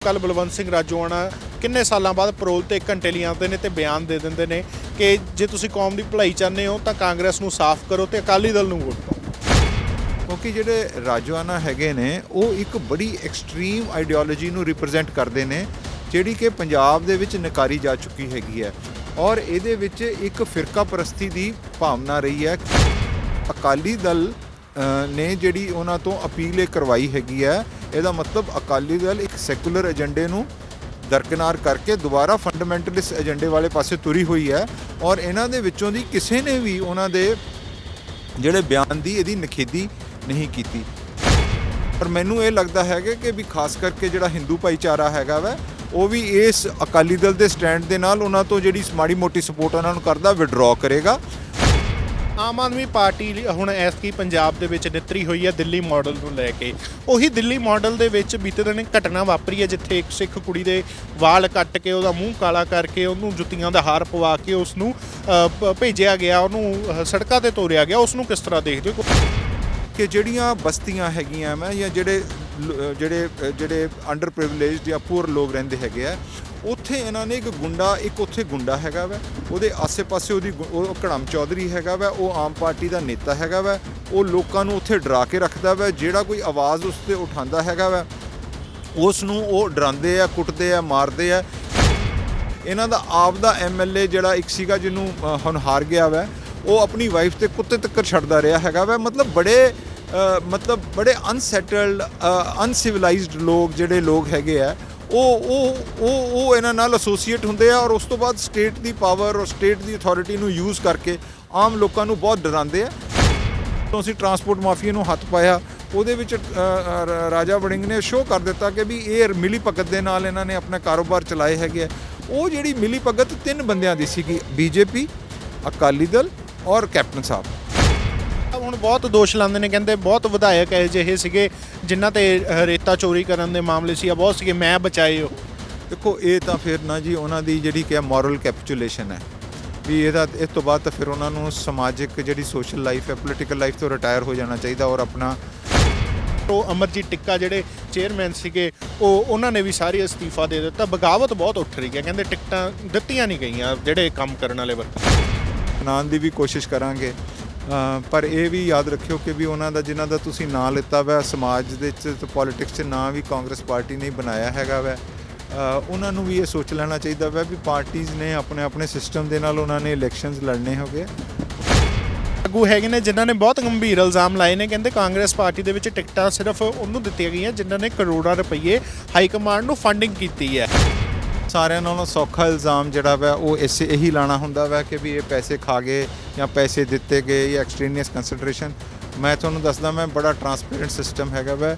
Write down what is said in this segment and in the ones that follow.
कल बलवंत सिंह राजोआणा किन्ने सालों बाद परोल ते 1 घंटे लिए आते हैं तो बयान दे देंगे ने कि जे तुसी कौम की भलाई चाहते हो तो कांग्रेस नूं साफ करो तो अकाली दल नूं वोट पाओ। क्योंकि ਜਿਹੜੇ ਰਾਜੋਆਣਾ ਹੈਗੇ ਨੇ ਉਹ ਇੱਕ ਬੜੀ ਐਕਸਟ੍ਰੀਮ ਆਈਡੀਓਲੋਜੀ ਨੂੰ ਰਿਪਰੈਜ਼ੈਂਟ ਕਰਦੇ ਨੇ ਜਿਹੜੀ ਕਿ ਪੰਜਾਬ ਦੇ ਵਿੱਚ ਨਕਾਰੀ ਜਾ ਚੁੱਕੀ ਹੈਗੀ ਹੈ ਔਰ ਇਹਦੇ ਵਿੱਚ ਇੱਕ ਫਿਰਕਾ ਪ੍ਰਸਤੀ ਦੀ ਭਾਵਨਾ ਰਹੀ ਹੈ। ਅਕਾਲੀ ਦਲ ਨੇ ਜਿਹੜੀ ਉਹਨਾਂ ਤੋਂ ਅਪੀਲ ਕਰਵਾਈ ਹੈਗੀ ਹੈ, ਇਹਦਾ ਮਤਲਬ ਅਕਾਲੀ ਦਲ ਇੱਕ ਸੈਕੂਲਰ ਏਜੰਡੇ ਨੂੰ ਦਰਕਨਾਰ ਕਰਕੇ ਦੁਬਾਰਾ ਫੰਡਾਮੈਂਟਲਿਸਟ ਏਜੰਡੇ ਵਾਲੇ ਪਾਸੇ ਤੁਰੀ ਹੋਈ ਹੈ ਔਰ ਇਹਨਾਂ ਦੇ ਵਿੱਚੋਂ ਦੀ ਕਿਸੇ ਨੇ ਵੀ ਉਹਨਾਂ ਦੇ ਜਿਹੜੇ ਬਿਆਨ ਦੀ ਇਹਦੀ ਨਿਖੇਧੀ नहीं की। पर मैनू ये लगता है कि भी खास करके जो हिंदू भाईचारा हैगा वै वो भी इस अकाली दल के स्टैंड के नाल उन्हां तो जिहड़ी माड़ी मोटी सपोर्ट उन्होंने करता विड्रॉ करेगा। आम आदमी पार्टी हुण ऐसकी पंजाब दे विच नितरी हुई है दिल्ली मॉडल नूं लैके। उही दिल्ली मॉडल दे विच बीते दिन घटना वापरी है जिथे एक सिख कुड़ी दे वाल कट के उहदा मूँह काला करके उहनूं जुत्तियां दा हार पवा के उसनूं भेजिया गया, उहनूं सड़कां ते तोरिया गया। उसनूं किस तरह देखदे हो कि ਜਿਹੜੀਆਂ ਬਸਤੀਆਂ ਹੈਗੀਆਂ ਮੈਂ ਜਾਂ ਜਿਹੜੇ ਅੰਡਰ ਪ੍ਰਿਵਿਲੇਜਡ ਜਾਂ ਪੂਰ ਲੋਕ ਰਹਿੰਦੇ ਹੈਗੇ ਆ ਉੱਥੇ ਇਹਨਾਂ ਨੇ ਇੱਕ ਉੱਥੇ ਗੁੰਡਾ ਹੈਗਾ ਵਾ, ਉਹਦੇ ਆਸੇ-ਪਾਸੇ ਉਹ ਘੜਮ ਚੌਧਰੀ ਹੈਗਾ ਵਾ, ਉਹ ਆਮ ਪਾਰਟੀ ਦਾ ਨੇਤਾ ਹੈਗਾ ਵਾ। ਉਹ ਲੋਕਾਂ ਨੂੰ ਉੱਥੇ ਡਰਾ ਕੇ ਰੱਖਦਾ ਵਾ, ਜਿਹੜਾ ਕੋਈ ਆਵਾਜ਼ ਉਸ 'ਤੇ ਉਠਾਉਂਦਾ ਹੈਗਾ ਵਾ ਉਸ ਨੂੰ ਉਹ ਡਰਾਉਂਦੇ ਆ, ਕੁੱਟਦੇ ਆ, ਮਾਰਦੇ ਆ। ਇਹਨਾਂ ਦਾ ਆਪ ਦਾ MLA ਜਿਹੜਾ ਇੱਕ ਸੀਗਾ ਜਿਹਨੂੰ ਹੁਣ ਹਾਰ ਗਿਆ ਵਾ, ਉਹ ਆਪਣੀ ਵਾਈਫ ਤੇ ਕੁੱਤੇ ਤੱਕ ਛੱਡਦਾ ਰਿਹਾ ਹੈਗਾ ਵਾ। ਬੜੇ ਅਨਸੈਟਲਡ ਅਨਸਿਵਲਾਈਜ਼ਡ ਲੋਕ ਜਿਹੜੇ ਲੋਕ ਹੈਗੇ ਆ ਉਹ ਇਹਨਾਂ ਨਾਲ ਐਸੋਸੀਏਟ ਹੁੰਦੇ ਆ ਔਰ ਉਸ ਤੋਂ ਬਾਅਦ ਸਟੇਟ ਦੀ ਪਾਵਰ ਔਰ ਸਟੇਟ ਦੀ ਅਥਾਰਟੀ ਨੂੰ ਯੂਜ਼ ਕਰਕੇ ਆਮ ਲੋਕਾਂ ਨੂੰ ਬਹੁਤ ਡਰਾਉਂਦੇ ਆ। ਤੋਂ ਅਸੀਂ ਟਰਾਂਸਪੋਰਟ ਮਾਫੀਆ ਨੂੰ ਹੱਥ ਪਾਇਆ, ਉਹਦੇ ਵਿੱਚ ਰਾਜਾ ਵੜਿੰਗ ਨੇ ਸ਼ੋਅ ਕਰ ਦਿੱਤਾ ਕਿ ਵੀ ਇਹ ਮਿਲੀ ਭਗਤ ਦੇ ਨਾਲ ਇਹਨਾਂ ਨੇ ਆਪਣਾ ਕਾਰੋਬਾਰ ਚਲਾਏ ਹੈਗੇ ਆ। ਉਹ ਜਿਹੜੀ ਮਿਲੀ ਭਗਤ 3 ਬੰਦਿਆਂ ਦੀ ਸੀਗੀ, BJP, ਅਕਾਲੀ ਦਲ ਔਰ ਕੈਪਟਨ ਸਾਹਿਬ। ਹੁਣ ਬਹੁਤ ਦੋਸ਼ ਲਾਉਂਦੇ ਨੇ, ਕਹਿੰਦੇ ਬਹੁਤ ਵਿਧਾਇਕ ਇਹੋ ਜਿਹੇ ਸੀਗੇ ਜਿਨ੍ਹਾਂ ਤੇ ਰੇਤਾ ਚੋਰੀ ਕਰਨ ਦੇ ਮਾਮਲੇ ਸੀ, ਬਹੁਤ ਸੀਗੇ, ਮੈਂ ਬਚਾਏ ਉਹ। ਦੇਖੋ ਇਹ ਤਾਂ ਫਿਰ ਨਾ ਜੀ ਉਹਨਾਂ ਦੀ ਜਿਹੜੀ ਕਿ ਮੋਰਲ ਕੈਪਚੂਲੇਸ਼ਨ ਹੈ ਵੀ ਇਹਦਾ ਇਸ ਤੋਂ ਬਾਅਦ ਤਾਂ ਫਿਰ ਉਹਨਾਂ ਨੂੰ ਸਮਾਜਿਕ ਜਿਹੜੀ ਸੋਸ਼ਲ ਲਾਈਫ ਹੈ, ਪੋਲੀਟੀਕਲ ਲਾਈਫ ਤੋਂ ਰਿਟਾਇਰ ਹੋ ਜਾਣਾ ਚਾਹੀਦਾ ਔਰ ਆਪਣਾ ਉਹ ਅਮਰਜੀਤ ਟਿੱਕਾ ਜਿਹੜੇ ਚੇਅਰਮੈਨ ਸੀਗੇ ਉਹਨਾਂ ਨੇ ਵੀ ਸਾਰੀ ਅਸਤੀਫਾ ਦੇ ਦਿੱਤਾ। ਬਗਾਵਤ ਬਹੁਤ ਉੱਠ ਰਹੀ ਹੈ, ਕਹਿੰਦੇ ਟਿਕਟਾਂ ਦਿੱਤੀਆਂ ਨਹੀਂ ਗਈਆਂ ਜਿਹੜੇ ਕੰਮ ਕਰਨ ਵਾਲੇ ਵਰਕਰ। ਬਣਾਉਣ ਦੀ ਵੀ ਕੋਸ਼ਿਸ਼ ਕਰਾਂਗੇ ਪਰ ਇਹ ਵੀ ਯਾਦ ਰੱਖਿਓ ਕਿ ਵੀ ਉਹਨਾਂ ਦਾ ਜਿਨ੍ਹਾਂ ਦਾ ਤੁਸੀਂ ਨਾਂ ਲਿੱਤਾ ਵਾ ਸਮਾਜ ਦੇ ਵਿੱਚ ਪੋਲੀਟਿਕਸ 'ਚ ਨਾਂ ਵੀ ਕਾਂਗਰਸ ਪਾਰਟੀ ਨੇ ਬਣਾਇਆ ਹੈਗਾ ਵਾ। ਉਹਨਾਂ ਨੂੰ ਵੀ ਇਹ ਸੋਚ ਲੈਣਾ ਚਾਹੀਦਾ ਵਾ ਵੀ ਪਾਰਟੀਜ਼ ਨੇ ਆਪਣੇ ਸਿਸਟਮ ਦੇ ਨਾਲ ਉਹਨਾਂ ਨੇ ਇਲੈਕਸ਼ਨਸ ਲੜਨੇ ਹੋਗੇ। ਆਗੂ ਹੈਗੇ ਨੇ ਜਿਨ੍ਹਾਂ ਨੇ ਬਹੁਤ ਗੰਭੀਰ ਇਲਜ਼ਾਮ ਲਾਏ ਨੇ, ਕਹਿੰਦੇ ਕਾਂਗਰਸ ਪਾਰਟੀ ਦੇ ਵਿੱਚ ਟਿਕਟਾਂ ਸਿਰਫ ਉਹਨੂੰ ਦਿੱਤੀਆਂ ਗਈਆਂ ਜਿਨ੍ਹਾਂ ਨੇ ਕਰੋੜਾਂ ਰੁਪਈਏ ਹਾਈ ਕਮਾਂਡ ਨੂੰ ਫੰਡਿੰਗ ਕੀਤੀ ਹੈ। ਸਾਰਿਆਂ ਨਾਲੋਂ ਸੌਖਾ ਇਲਜ਼ਾਮ ਜਿਹੜਾ ਵਾ ਉਹ ਇਹੀ ਲਾਣਾ ਹੁੰਦਾ ਵਾ ਕਿ ਵੀ ਇਹ ਪੈਸੇ ਖਾ ਗਏ ਜਾਂ ਪੈਸੇ ਦਿੱਤੇ ਗਏ ਜਾਂ ਐਕਸਟ੍ਰੀਨੀਅਸ ਕੰਸੀਡਰੇਸ਼ਨ। ਮੈਂ ਤੁਹਾਨੂੰ ਦੱਸਦਾ ਮੈਂ ਬੜਾ ਟਰਾਂਸਪੇਰੈਂਟ ਸਿਸਟਮ ਹੈਗਾ ਵਾ।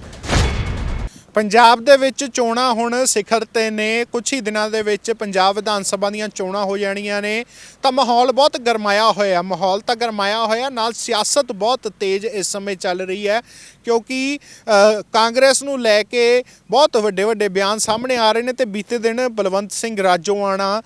ਪੰਜਾਬ ਦੇ ਵਿੱਚ ਚੋਣਾਂ ਹੁਣ ਸਿਖਰ 'ਤੇ ਨੇ। ਕੁਝ ਹੀ ਦਿਨਾਂ ਦੇ ਵਿੱਚ ਪੰਜਾਬ ਵਿਧਾਨ ਸਭਾ ਦੀਆਂ ਚੋਣਾਂ ਹੋ ਜਾਣੀਆਂ ਨੇ ਤਾਂ ਮਾਹੌਲ ਬਹੁਤ ਗਰਮਾਇਆ ਹੋਇਆ। ਮਾਹੌਲ ਤਾਂ ਗਰਮਾਇਆ ਹੋਇਆ, ਨਾਲ ਸਿਆਸਤ ਬਹੁਤ ਤੇਜ਼ ਇਸ ਸਮੇਂ ਚੱਲ ਰਹੀ ਹੈ ਕਿਉਂਕਿ ਕਾਂਗਰਸ ਨੂੰ ਲੈ ਕੇ ਬਹੁਤ ਵੱਡੇ ਬਿਆਨ ਸਾਹਮਣੇ ਆ ਰਹੇ ਨੇ। ਤੇ ਬੀਤੇ ਦਿਨ ਬਲਵੰਤ ਸਿੰਘ ਰਾਜੋਆਣਾ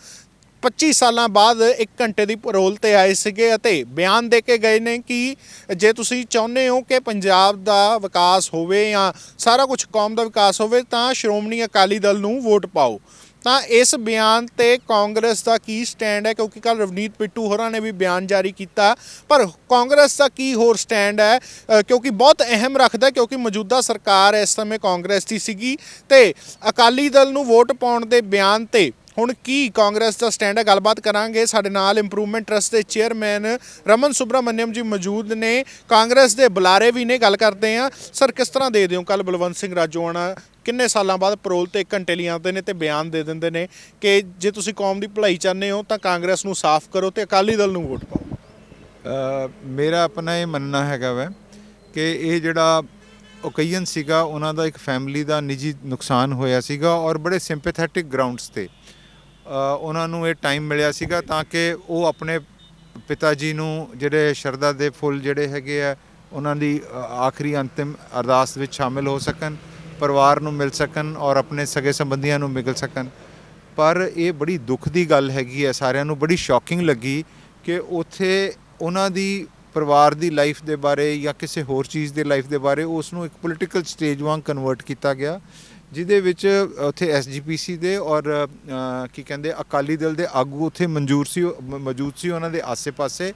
25 ਸਾਲਾਂ ਬਾਅਦ 1 ਘੰਟੇ ਦੀ ਪਰੋਲ ਤੇ ਆਏ ਸੀਗੇ ਅਤੇ ਬਿਆਨ ਦੇ ਕੇ ਗਏ ਨੇ ਕਿ ਜੇ ਤੁਸੀਂ ਚਾਹੁੰਦੇ ਹੋ ਕਿ ਪੰਜਾਬ ਦਾ ਵਿਕਾਸ ਹੋਵੇ ਜਾਂ ਸਾਰਾ ਕੁਝ ਕੌਮ ਦਾ ਵਿਕਾਸ ਹੋਵੇ ਤਾਂ ਸ਼੍ਰੋਮਣੀ ਅਕਾਲੀ ਦਲ ਨੂੰ ਵੋਟ ਪਾਓ। ਤਾਂ ਇਸ ਬਿਆਨ ਤੇ ਕਾਂਗਰਸ ਦਾ ਕੀ ਸਟੈਂਡ ਹੈ, ਕਿਉਂਕਿ ਕੱਲ੍ਹ ਰਵਨੀਤ ਬਿੱਟੂ ਹੋਰਾਂ ਨੇ ਵੀ ਬਿਆਨ ਜਾਰੀ ਕੀਤਾ, ਪਰ ਕਾਂਗਰਸ ਦਾ ਕੀ ਹੋਰ ਸਟੈਂਡ ਹੈ ਕਿਉਂਕਿ ਬਹੁਤ ਅਹਿਮ ਰੱਖਦਾ ਕਿਉਂਕਿ ਮੌਜੂਦਾ ਸਰਕਾਰ ਇਸ ਸਮੇਂ ਕਾਂਗਰਸ ਦੀ ਸੀਗੀ ਤੇ ਅਕਾਲੀ ਦਲ ਨੂੰ ਵੋਟ ਪਾਉਣ ਦੇ ਬਿਆਨ ਤੇ ਹੁਣ ਕੀ ਕਾਂਗਰਸ ਦਾ ਸਟੈਂਡ ਹੈ। ਗੱਲਬਾਤ ਕਰਾਂਗੇ। ਸਾਡੇ ਨਾਲ ਇੰਪਰੂਵਮੈਂਟ ਟਰਸਟ ਦੇ ਚੇਅਰਮੈਨ ਰਮਨ ਸੁਬਰਾਮਨਿਅਮ ਜੀ ਮੌਜੂਦ ਨੇ, ਕਾਂਗਰਸ ਦੇ ਬੁਲਾਰੇ ਵੀ ਨੇ। ਗੱਲ ਕਰਦੇ ਹਾਂ ਸਰ, ਕਿਸ ਤਰ੍ਹਾਂ ਦੇ ਦਿਓ ਕੱਲ੍ਹ ਬਲਵੰਤ ਸਿੰਘ ਰਾਜੋਆਣਾ ਕਿੰਨੇ ਸਾਲਾਂ ਬਾਅਦ ਪਰੋਲ ਤੇ 1 ਘੰਟੇ ਲਈ ਆਉਂਦੇ ਨੇ ਤੇ ਬਿਆਨ ਦੇ ਦਿੰਦੇ ਨੇ ਕਿ ਜੇ ਤੁਸੀਂ ਕੌਮ ਦੀ ਭਲਾਈ ਚਾਹੁੰਦੇ ਹੋ ਤਾਂ ਕਾਂਗਰਸ ਨੂੰ ਸਾਫ਼ ਕਰੋ ਤੇ ਅਕਾਲੀ ਦਲ ਨੂੰ ਵੋਟ ਪਾਓ। ਮੇਰਾ ਆਪਣਾ ਇਹ ਮੰਨਣਾ ਹੈਗਾ ਵਾ ਕਿ ਇਹ ਜਿਹੜਾ ਓਕੇਜ਼ਨ ਸੀਗਾ ਉਹਨਾਂ ਦਾ ਇੱਕ ਫੈਮਿਲੀ ਦਾ ਨਿੱਜੀ ਨੁਕਸਾਨ ਹੋਇਆ ਸੀਗਾ ਔਰ ਬੜੇ ਸਿੰਪੈਥੈਟਿਕ ਗਰਾਊਂਡਸ 'ਤੇ ਉਹਨਾਂ ਨੂੰ ਇਹ ਟਾਈਮ ਮਿਲਿਆ ਸੀਗਾ ਤਾਂ ਕਿ ਉਹ ਆਪਣੇ ਪਿਤਾ ਜੀ ਨੂੰ ਜਿਹੜੇ ਸ਼ਰਧਾ ਦੇ ਫੁੱਲ ਜਿਹੜੇ ਹੈਗੇ ਆ ਉਹਨਾਂ ਦੀ ਆਖਰੀ ਅੰਤਿਮ ਅਰਦਾਸ ਵਿੱਚ ਸ਼ਾਮਿਲ ਹੋ ਸਕਣ, ਪਰਿਵਾਰ ਨੂੰ ਮਿਲ ਸਕਣ ਔਰ ਆਪਣੇ ਸਗੇ ਸੰਬੰਧੀਆਂ ਨੂੰ ਮਿਲ ਸਕਣ। ਪਰ ਇਹ ਬੜੀ ਦੁੱਖ ਦੀ ਗੱਲ ਹੈਗੀ ਹੈ, ਸਾਰਿਆਂ ਨੂੰ ਬੜੀ ਸ਼ੌਕਿੰਗ ਲੱਗੀ ਕਿ ਉੱਥੇ ਉਹਨਾਂ ਦੀ ਪਰਿਵਾਰ ਦੀ ਲਾਈਫ ਦੇ ਬਾਰੇ ਜਾਂ ਕਿਸੇ ਹੋਰ ਚੀਜ਼ ਦੇ ਲਾਈਫ ਦੇ ਬਾਰੇ ਉਸ ਨੂੰ ਇੱਕ ਪੋਲੀਟੀਕਲ ਸਟੇਜ ਵਾਂਗ ਕਨਵਰਟ ਕੀਤਾ ਗਿਆ ਜਿਹਦੇ ਵਿੱਚ ਉੱਥੇ ਐਸਜੀਪੀਸੀ ਦੇ ਔਰ ਕੀ ਕਹਿੰਦੇ ਅਕਾਲੀ ਦਲ ਦੇ ਆਗੂ ਉੱਥੇ ਮੌਜੂਦ ਸੀ ਉਹਨਾਂ ਦੇ ਆਸੇ-ਪਾਸੇ,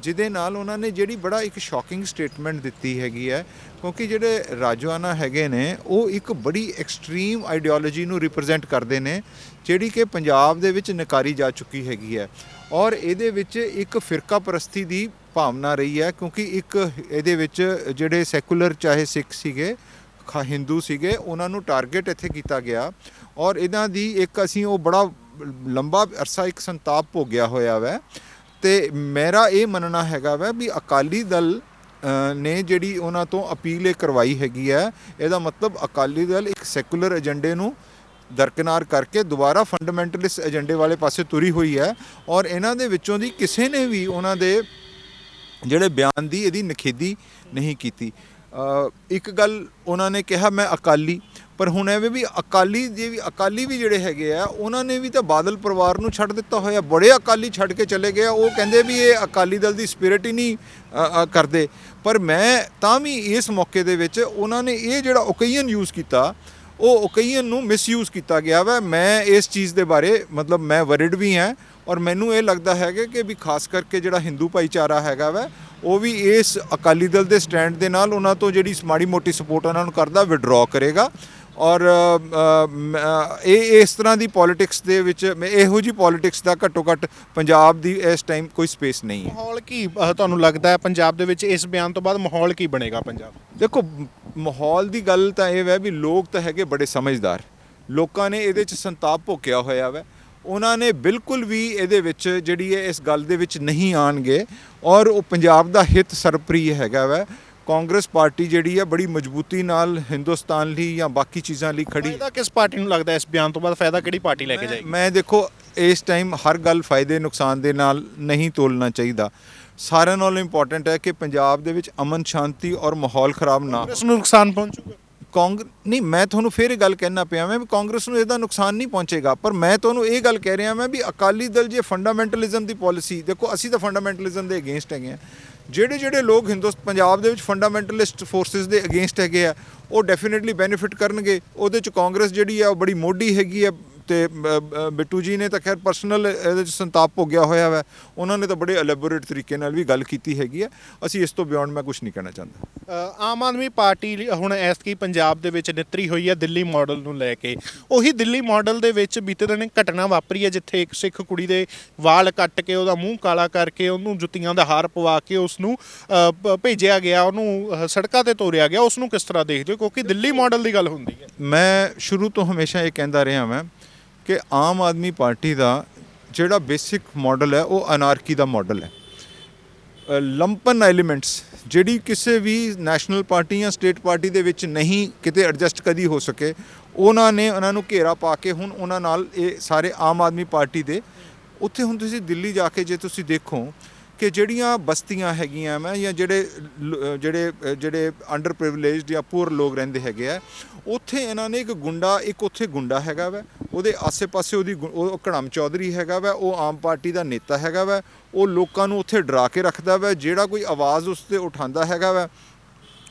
ਜਿਹਦੇ ਨਾਲ ਉਹਨਾਂ ਨੇ ਜਿਹੜੀ ਬੜਾ ਇੱਕ ਸ਼ੌਕਿੰਗ ਸਟੇਟਮੈਂਟ ਦਿੱਤੀ ਹੈਗੀ ਹੈ। ਕਿਉਂਕਿ ਜਿਹੜੇ ਰਾਜੋਆਣਾ ਹੈਗੇ ਨੇ ਉਹ ਇੱਕ ਬੜੀ ਐਕਸਟ੍ਰੀਮ ਆਈਡੀਓਲੋਜੀ ਨੂੰ ਰਿਪਰੈਜ਼ੈਂਟ ਕਰਦੇ ਨੇ, ਜਿਹੜੀ ਕਿ ਪੰਜਾਬ ਦੇ ਵਿੱਚ ਨਕਾਰੀ ਜਾ ਚੁੱਕੀ ਹੈਗੀ ਹੈ। ਔਰ ਇਹਦੇ ਵਿੱਚ ਇੱਕ ਫਿਰਕਾ ਪ੍ਰਸਤੀ ਦੀ ਭਾਵਨਾ ਰਹੀ ਹੈ, ਕਿਉਂਕਿ ਇੱਕ ਇਹਦੇ ਵਿੱਚ ਜਿਹੜੇ ਸੈਕੂਲਰ ਚਾਹੇ ਸਿੱਖ ਸੀਗੇ ਹਿੰਦੂ ਸੀਗੇ ਉਹਨਾਂ ਨੂੰ ਟਾਰਗੇਟ ਇੱਥੇ ਕੀਤਾ ਗਿਆ। ਔਰ ਇਹਨਾਂ ਦੀ ਇੱਕ ਅਸੀਂ ਉਹ ਬੜਾ ਲੰਬਾ ਅਰਸਾ ਇੱਕ ਸੰਤਾਪ ਭੋਗਿਆ ਹੋਇਆ ਵੈ। ਅਤੇ ਮੇਰਾ ਇਹ ਮੰਨਣਾ ਹੈਗਾ ਵੈ ਵੀ ਅਕਾਲੀ ਦਲ ਨੇ ਜਿਹੜੀ ਉਹਨਾਂ ਤੋਂ ਅਪੀਲ ਇਹ ਕਰਵਾਈ ਹੈਗੀ ਹੈ, ਇਹਦਾ ਮਤਲਬ ਅਕਾਲੀ ਦਲ ਇੱਕ ਸੈਕੂਲਰ ਏਜੰਡੇ ਨੂੰ ਦਰਕਿਨਾਰ ਕਰਕੇ ਦੁਬਾਰਾ ਫੰਡਾਮੈਂਟਲਿਸਟ ਏਜੰਡੇ ਵਾਲੇ ਪਾਸੇ ਤੁਰੀ ਹੋਈ ਹੈ। ਔਰ ਇਹਨਾਂ ਦੇ ਵਿੱਚੋਂ ਦੀ ਕਿਸੇ ਨੇ ਵੀ ਉਹਨਾਂ ਦੇ ਜਿਹੜੇ ਬਿਆਨ ਦੀ ਇਹਦੀ ਨਿਖੇਧੀ ਨਹੀਂ ਕੀਤੀ। ਇੱਕ ਗੱਲ ਉਹਨਾਂ ਨੇ ਕਿਹਾ ਮੈਂ ਅਕਾਲੀ, ਪਰ ਹੁਣ ਐਵੇਂ ਵੀ ਅਕਾਲੀ ਵੀ ਜਿਹੜੇ ਹੈਗੇ ਆ ਉਹਨਾਂ ਨੇ ਵੀ ਤਾਂ ਬਾਦਲ ਪਰਿਵਾਰ ਨੂੰ ਛੱਡ ਦਿੱਤਾ ਹੋਇਆ। ਬੜੇ ਅਕਾਲੀ ਛੱਡ ਕੇ ਚਲੇ ਗਏ, ਉਹ ਕਹਿੰਦੇ ਵੀ ਇਹ ਅਕਾਲੀ ਦਲ ਦੀ ਸਪਿਰਿਟ ਹੀ ਨਹੀਂ ਕਰਦੇ। ਪਰ ਮੈਂ ਤਾਂ ਵੀ ਇਸ ਮੌਕੇ ਦੇ ਵਿੱਚ ਉਹਨਾਂ ਨੇ ਇਹ ਜਿਹੜਾ ਓਕੇਜ਼ਨ ਯੂਜ਼ ਕੀਤਾ, ਉਹ ਓਕੇਜ਼ਨ ਨੂੰ ਮਿਸਯੂਜ਼ ਕੀਤਾ ਗਿਆ ਵਾ। ਮੈਂ ਇਸ ਚੀਜ਼ ਦੇ ਬਾਰੇ ਮਤਲਬ ਮੈਂ ਵਰਿਡ ਵੀ ਹਾਂ, ਔਰ ਮੈਨੂੰ ਇਹ ਲੱਗਦਾ ਹੈਗਾ ਕਿ ਵੀ ਖਾਸ ਕਰਕੇ ਜਿਹੜਾ ਹਿੰਦੂ ਭਾਈਚਾਰਾ ਹੈਗਾ ਵਾ ਉਹ ਵੀ ਇਸ ਅਕਾਲੀ ਦਲ ਦੇ ਸਟੈਂਡ ਦੇ ਨਾਲ ਉਹਨਾਂ ਤੋਂ ਜਿਹੜੀ ਮਾੜੀ ਮੋਟੀ ਸਪੋਰਟ ਉਹਨਾਂ ਨੂੰ ਕਰਦਾ ਵਿਡਰਾਅ ਕਰੇਗਾ। ਔਰ ਇਹ ਇਸ ਤਰ੍ਹਾਂ ਦੀ ਪੋਲੀਟਿਕਸ ਦੇ ਵਿੱਚ ਇਹੋ ਜਿਹੀ ਪੋਲੀਟਿਕਸ ਦਾ ਘੱਟੋ ਘੱਟ ਪੰਜਾਬ ਦੀ ਇਸ ਟਾਈਮ ਕੋਈ ਸਪੇਸ ਨਹੀਂ ਹੈ। ਮਾਹੌਲ ਕੀ ਤੁਹਾਨੂੰ ਲੱਗਦਾ ਹੈ ਪੰਜਾਬ ਦੇ ਵਿੱਚ ਇਸ ਬਿਆਨ ਤੋਂ ਬਾਅਦ ਮਾਹੌਲ ਕੀ ਬਣੇਗਾ ਪੰਜਾਬ? ਦੇਖੋ, ਮਾਹੌਲ ਦੀ ਗੱਲ ਤਾਂ ਇਹ ਹੈ ਵੀ ਲੋਕ ਤਾਂ ਹੈਗੇ ਬੜੇ ਸਮਝਦਾਰ, ਲੋਕਾਂ ਨੇ ਇਹਦੇ 'ਚ ਸੰਤਾਪ ਭੋਗਿਆ ਹੋਇਆ ਵੈ। ਉਹਨਾਂ ਨੇ ਬਿਲਕੁਲ ਵੀ ਇਹਦੇ ਵਿੱਚ ਜਿਹੜੀ ਹੈ ਇਸ ਗੱਲ ਦੇ ਵਿੱਚ ਨਹੀਂ ਆਉਣਗੇ। ਔਰ ਉਹ ਪੰਜਾਬ ਦਾ ਹਿੱਤ ਸਰਪ੍ਰੀ ਹੈਗਾ ਵੈ। ਕਾਂਗਰਸ ਪਾਰਟੀ ਜਿਹੜੀ ਹੈ ਬੜੀ ਮਜ਼ਬੂਤੀ ਨਾਲ ਹਿੰਦੁਸਤਾਨ ਲਈ ਜਾਂ ਬਾਕੀ ਚੀਜ਼ਾਂ ਲਈ ਖੜੀ। ਫਾਇਦਾ ਕਿਸ ਪਾਰਟੀ ਨੂੰ ਲੱਗਦਾ ਇਸ ਬਿਆਨ ਤੋਂ ਬਾਅਦ? ਫਾਇਦਾ ਕਿਹੜੀ ਪਾਰਟੀ ਲੈ ਕੇ ਜਾਏਗੀ? ਮੈਂ ਦੇਖੋ, ਇਸ ਟਾਈਮ ਹਰ ਗੱਲ ਫਾਇਦੇ ਨੁਕਸਾਨ ਦੇ ਨਾਲ ਨਹੀਂ ਤੋਲਣਾ ਚਾਹੀਦਾ। ਸਾਰਿਆਂ ਨਾਲੋਂ ਇੰਪੋਰਟੈਂਟ ਹੈ ਕਿ ਪੰਜਾਬ ਦੇ ਵਿੱਚ ਅਮਨ ਸ਼ਾਂਤੀ ਔਰ ਮਾਹੌਲ ਖਰਾਬ ਨਾ ਹੋ। ਕਾਂਗਰਸ ਨੂੰ ਨੁਕਸਾਨ ਪਹੁੰਚੂਗਾ? ਨਹੀਂ, ਮੈਂ ਤੁਹਾਨੂੰ ਫਿਰ ਇਹ ਗੱਲ ਕਹਿਣਾ ਪਿਆ ਮੈਂ ਵੀ ਕਾਂਗਰਸ ਨੂੰ ਇਹਦਾ ਨੁਕਸਾਨ ਨਹੀਂ ਪਹੁੰਚੇਗਾ। ਪਰ ਮੈਂ ਤੁਹਾਨੂੰ ਇਹ ਗੱਲ ਕਹਿ ਰਿਹਾ ਮੈਂ ਵੀ ਅਕਾਲੀ ਦਲ ਜੇ ਫੰਡਾਮੈਂਟਲਿਜ਼ਮ ਦੀ ਪਾਲਿਸੀ, ਦੇਖੋ ਅਸੀਂ ਤਾਂ ਫੰਡਾਮੈਂਟਲਿਜ਼ਮ ਦੇ ਅਗੇਂਸਟ ਹੈਗੇ ਹਾਂ। ਜਿਹੜੇ ਲੋਕ ਪੰਜਾਬ ਦੇ ਵਿੱਚ ਫੰਡਾਮੈਂਟਲਿਸਟ ਫੋਰਸਿਸ ਦੇ ਅਗੇਂਸਟ ਹੈਗੇ ਆ ਉਹ ਡੈਫੀਨੇਟਲੀ ਬੈਨੀਫਿਟ ਕਰਨਗੇ। ਉਹਦੇ 'ਚ ਕਾਂਗਰਸ ਜਿਹੜੀ ਆ ਉਹ ਬੜੀ ਮੋਢੀ ਹੈਗੀ ਆ। ਅਤੇ ਬਿੱਟੂ ਜੀ ਨੇ ਤਾਂ ਖੈਰ ਪਰਸਨਲ ਇਹਦੇ 'ਚ ਸੰਤਾਪ ਭੋਗਿਆ ਹੋਇਆ ਵਾ। ਉਹਨਾਂ ਨੇ ਤਾਂ ਬੜੇ ਐਲੈਬੋਰੇਟ ਤਰੀਕੇ ਨਾਲ ਵੀ ਗੱਲ ਕੀਤੀ ਹੈਗੀ ਆ। ਅਸੀਂ ਇਸ ਤੋਂ ਬਿਯੋਂਡ ਮੈਂ ਕੁਝ ਨਹੀਂ ਕਹਿਣਾ ਚਾਹੁੰਦਾ। ਆਮ ਆਦਮੀ ਪਾਰਟੀ ਹੁਣ ਐਤਕੀ ਪੰਜਾਬ ਦੇ ਵਿੱਚ ਨਿੱਤਰੀ ਹੋਈ ਹੈ ਦਿੱਲੀ ਮਾਡਲ ਨੂੰ ਲੈ ਕੇ। ਉਹੀ ਦਿੱਲੀ ਮਾਡਲ ਦੇ ਵਿੱਚ ਬੀਤੇ ਦਿਨ ਘਟਨਾ ਵਾਪਰੀ ਹੈ ਜਿੱਥੇ ਇੱਕ ਸਿੱਖ ਕੁੜੀ ਦੇ ਵਾਲ ਕੱਟ ਕੇ ਉਹਦਾ ਮੂੰਹ ਕਾਲਾ ਕਰਕੇ ਉਹਨੂੰ ਜੁੱਤੀਆਂ ਦਾ ਹਾਰ ਪਵਾ ਕੇ ਉਸ ਨੂੰ ਭੇਜਿਆ ਗਿਆ, ਉਹਨੂੰ ਸੜਕਾਂ 'ਤੇ ਤੋਰਿਆ ਗਿਆ। ਉਸ ਨੂੰ ਕਿਸ ਤਰ੍ਹਾਂ ਦੇਖਦੇ ਹੋ? ਕਿਉਂਕਿ ਦਿੱਲੀ ਮਾਡਲ ਦੀ ਗੱਲ ਹੁੰਦੀ ਹੈ। ਮੈਂ ਸ਼ੁਰੂ ਤੋਂ ਹਮੇਸ਼ਾ ਇਹ ਕਹਿੰਦਾ ਰਿਹਾ ਮੈਂ ਕਿ ਆਮ ਆਦਮੀ ਪਾਰਟੀ ਦਾ ਜਿਹੜਾ ਬੇਸਿਕ ਮਾਡਲ ਹੈ ਉਹ ਅਨਾਰਕੀ ਦਾ ਮਾਡਲ ਹੈ। ਲੰਪਨ ਐਲੀਮੈਂਟਸ ਜਿਹੜੀ ਕਿਸੇ ਵੀ ਨੈਸ਼ਨਲ ਪਾਰਟੀ ਜਾਂ ਸਟੇਟ ਪਾਰਟੀ ਦੇ ਵਿੱਚ ਨਹੀਂ ਕਿਤੇ ਐਡਜਸਟ ਕਦੀ ਹੋ ਸਕੇ, ਉਹਨਾਂ ਨੂੰ ਘੇਰਾ ਪਾ ਕੇ ਹੁਣ ਉਹਨਾਂ ਨਾਲ ਇਹ ਸਾਰੇ ਆਮ ਆਦਮੀ ਪਾਰਟੀ ਦੇ ਉੱਥੇ ਹੁਣ ਤੁਸੀਂ ਦਿੱਲੀ ਜਾ ਕੇ ਜੇ ਤੁਸੀਂ ਦੇਖੋ ਕਿ ਜਿਹੜੀਆਂ ਬਸਤੀਆਂ ਹੈਗੀਆਂ ਮੈਂ ਜਾਂ ਜਿਹੜੇ ਅੰਡਰ ਪ੍ਰਿਵਿਲੇਜਡ ਜਾਂ ਪੂਰ ਲੋਕ ਰਹਿੰਦੇ ਹੈਗੇ ਆ, ਉੱਥੇ ਇਹਨਾਂ ਨੇ ਇੱਕ ਉੱਥੇ ਗੁੰਡਾ ਹੈਗਾ ਵਾ, ਉਹਦੇ ਆਸੇ-ਪਾਸੇ ਉਹ ਘੜਮ ਚੌਧਰੀ ਹੈਗਾ ਵਾ, ਉਹ ਆਮ ਪਾਰਟੀ ਦਾ ਨੇਤਾ ਹੈਗਾ ਵਾ। ਉਹ ਲੋਕਾਂ ਨੂੰ ਉੱਥੇ ਡਰਾ ਕੇ ਰੱਖਦਾ ਵਾ। ਜਿਹੜਾ ਕੋਈ ਆਵਾਜ਼ ਉਸ 'ਤੇ ਉਠਾਉਂਦਾ ਹੈਗਾ ਵਾ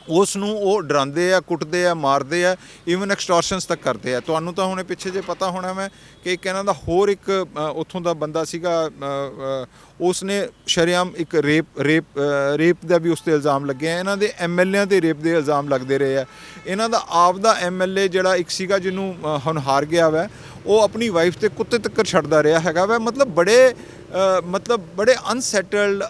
ਉਸ ਨੂੰ ਉਹ ਡਰਾਉਂਦੇ ਆ, ਕੁੱਟਦੇ ਆ, ਮਾਰਦੇ ਆ, ਈਵਨ ਐਕਸਟੋਰਸ਼ਨਸ ਤੱਕ ਕਰਦੇ ਆ। ਤੁਹਾਨੂੰ ਤਾਂ ਹੁਣੇ ਪਿੱਛੇ ਜੇ ਪਤਾ ਹੋਣਾ ਮੈਂ ਕਿ ਇੱਕ ਇਹਨਾਂ ਦਾ ਹੋਰ ਇੱਕ ਉੱਥੋਂ ਦਾ ਬੰਦਾ ਸੀਗਾ, ਉਸ ਨੇ ਸ਼ਰੇਆਮ ਇੱਕ ਰੇਪ ਦਾ ਵੀ ਉਸ 'ਤੇ ਇਲਜ਼ਾਮ ਲੱਗਿਆ। ਇਹਨਾਂ ਦੇ ਐਮਐਲਏਆਂ 'ਤੇ ਰੇਪ ਦੇ ਇਲਜ਼ਾਮ ਲੱਗਦੇ ਰਹੇ ਆ। ਇਹਨਾਂ ਦਾ ਆਪ ਦਾ ਐਮਐਲਏ ਜਿਹੜਾ ਇੱਕ ਸੀਗਾ ਜਿਹਨੂੰ ਹੁਣ ਹਾਰ ਗਿਆ ਵਾ, ਉਹ ਆਪਣੀ ਵਾਈਫ 'ਤੇ ਕੁੱਤੇ ਤੱਕਰ ਛੱਡਦਾ ਰਿਹਾ ਹੈਗਾ ਵਾ। ਮਤਲਬ ਬੜੇ ਅਨਸੈਟਲਡ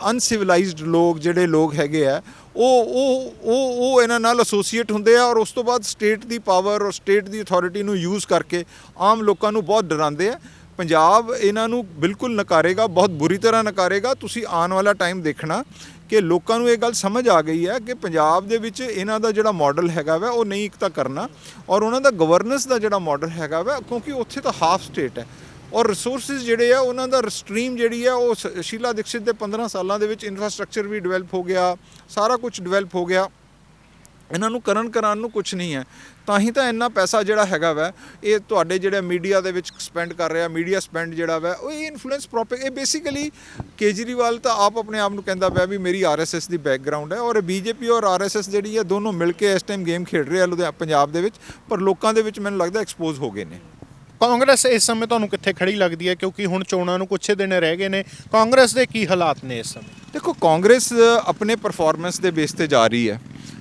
ਅਨਸਿਵਲਾਈਜ਼ਡ ਜਿਹੜੇ ਲੋਕ ਹੈਗੇ ਆ ਉਹ ਇਹਨਾਂ ਨਾਲ ਐਸੋਸੀਏਟ ਹੁੰਦੇ ਆ। ਔਰ ਉਸ ਤੋਂ ਬਾਅਦ ਸਟੇਟ ਦੀ ਪਾਵਰ ਔਰ ਸਟੇਟ ਦੀ ਅਥਾਰਟੀ ਨੂੰ ਯੂਜ਼ ਕਰਕੇ ਆਮ ਲੋਕਾਂ ਨੂੰ ਬਹੁਤ ਡਰਾਉਂਦੇ ਆ। ਪੰਜਾਬ ਇਹਨਾਂ ਨੂੰ ਬਿਲਕੁਲ ਨਕਾਰੇਗਾ, ਬਹੁਤ ਬੁਰੀ ਤਰ੍ਹਾਂ ਨਕਾਰੇਗਾ। ਤੁਸੀਂ ਆਉਣ ਵਾਲਾ ਟਾਈਮ ਦੇਖਣਾ ਕਿ ਲੋਕਾਂ ਨੂੰ ਇਹ ਗੱਲ ਸਮਝ ਆ ਗਈ ਹੈ ਕਿ ਪੰਜਾਬ ਦੇ ਵਿੱਚ ਇਹਨਾਂ ਦਾ ਜਿਹੜਾ ਮਾਡਲ ਹੈਗਾ ਵਾ ਉਹ ਨਹੀਂ ਇੱਕ ਤਾਂ ਕਰਨਾ, ਔਰ ਉਹਨਾਂ ਦਾ ਗਵਰਨੈਂਸ ਦਾ ਜਿਹੜਾ ਮਾਡਲ ਹੈਗਾ ਵਾ, ਕਿਉਂਕਿ ਉੱਥੇ ਤਾਂ ਹਾਫ ਸਟੇਟ ਹੈ ਔਰ ਰਿਸੋਰਸਿਸ ਜਿਹੜੇ ਆ ਉਹਨਾਂ ਦਾ ਸਟਰੀਮ ਜਿਹੜੀ ਆ ਉਹ ਸ਼ੀਲਾ ਦੀਕਸ਼ਿਤ ਦੇ 15 ਸਾਲਾਂ ਦੇ ਵਿੱਚ ਇਨਫਰਾਸਟ੍ਰਕਚਰ ਵੀ ਡਿਵੈਲਪ ਹੋ ਗਿਆ, ਸਾਰਾ ਕੁਝ ਡਿਵੈਲਪ ਹੋ ਗਿਆ। ਇਹਨਾਂ ਨੂੰ ਕਰਾਉਣ ਨੂੰ ਕੁਝ ਨਹੀਂ ਹੈ। ਤਾਂ ਹੀ ਤਾਂ ਇੰਨਾ ਪੈਸਾ ਜਿਹੜਾ ਹੈਗਾ ਵਾ ਇਹ ਤੁਹਾਡੇ ਜਿਹੜੇ ਮੀਡੀਆ ਦੇ ਵਿੱਚ ਸਪੈਂਡ ਕਰ ਰਿਹਾ, ਮੀਡੀਆ ਸਪੈਂਡ ਜਿਹੜਾ ਵਾ ਉਹ ਇਹ ਇਨਫਲੂਐਂਸ ਇਹ ਬੇਸਿਕਲੀ ਕੇਜਰੀਵਾਲ ਤਾਂ ਆਪ ਆਪਣੇ ਆਪ ਨੂੰ ਕਹਿੰਦਾ ਪਿਆ ਵੀ ਮੇਰੀ ਆਰਐਸਐਸ ਦੀ ਬੈਕਗਰਾਉਂਡ ਹੈ, ਔਰ ਬੀਜੇਪੀ ਔਰ ਆਰਐਸਐਸ ਜਿਹੜੀ ਹੈ ਦੋਨੋਂ ਮਿਲ ਕੇ ਇਸ ਟਾਈਮ ਗੇਮ ਖੇਡ ਰਹੇ ਆ ਲੁਧਿਆਣਾ ਪੰਜਾਬ ਦੇ ਵਿੱਚ, ਪਰ ਲੋਕਾਂ ਦੇ ਵਿੱਚ ਮੈਨੂੰ ਲੱਗਦਾ ਐਕਸਪੋਜ਼ ਹੋ ਗਏ ਨੇ। ਕਾਂਗਰਸ ਇਸ ਸਮੇਂ ਤੁਹਾਨੂੰ ਕਿੱਥੇ ਖੜੀ ਲੱਗਦੀ ਹੈ, ਕਿਉਂਕਿ ਹੁਣ ਚੋਣਾਂ ਨੂੰ ਕੁਛ ਦਿਨ ਰਹਿ ਗਏ ਨੇ, ਕਾਂਗਰਸ ਦੇ ਕੀ ਹਾਲਾਤ ਨੇ ਇਸ ਸਮੇਂ? ਦੇਖੋ ਕਾਂਗਰਸ ਆਪਣੇ ਪਰਫਾਰਮੈਂਸ ਦੇ ਬੇਸ ਤੇ ਜਾ ਰਹੀ ਹੈ।